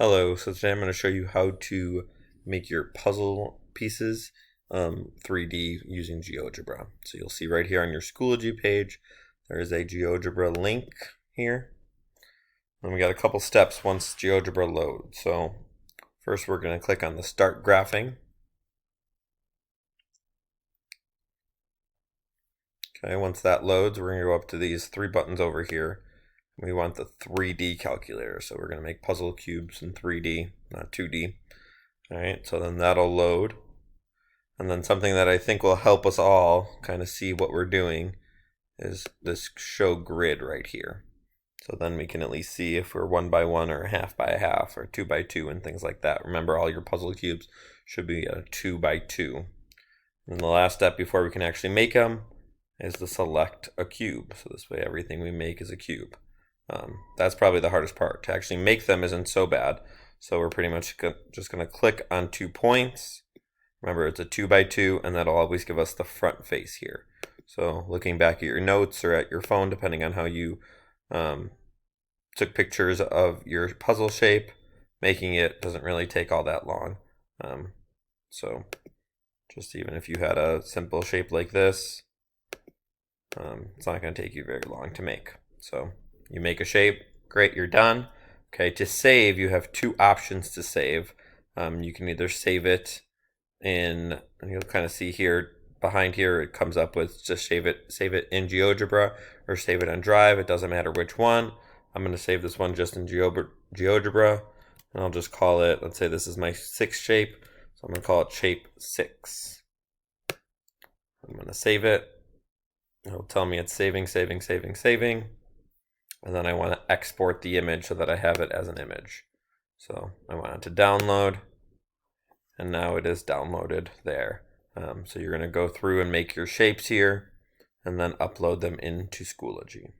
Hello, so today I'm going to show you how to make your puzzle pieces 3D using GeoGebra. So you'll see right here on your Schoology page, there is a GeoGebra link here. And we got a couple steps once GeoGebra loads. So first we're going to click on the Start Graphing. Okay, once that loads, we're going to go up to these three buttons over here. We want the 3D calculator, so we're going to make puzzle cubes in 3D, not 2D. All right, so then that'll load. And then something that I think will help us all kind of see what we're doing is this show grid right here. So then we can at least see if we're 1 by 1 or half by half or 2 by 2 and things like that. Remember, all your puzzle cubes should be a 2 by 2. And the last step before we can actually make them is to select a cube. So this way everything we make is a cube. That's probably the hardest part. To actually make them isn't so bad. So we're pretty much just going to click on 2 points. Remember, it's a 2 by 2, and that'll always give us the front face here. So looking back at your notes or at your phone, depending on how you took pictures of your puzzle shape, making it doesn't really take all that long. So just even if you had a simple shape like this, it's not going to take you very long to make. So you make a shape, great, you're done. Okay, to save, you have 2 options to save. You can either save it in, and you'll kind of see here, behind here, it comes up with just save it in GeoGebra or save it on Drive. It doesn't matter which one. I'm going to save this one just in GeoGebra, and I'll just call it, let's say this is my 6th shape, so I'm going to call it shape 6. I'm going to save it. It'll tell me it's saving. And then I want to export the image so that I have it as an image. So I want it to download, and now it is downloaded there. So you're going to go through and make your shapes here, and then upload them into Schoology.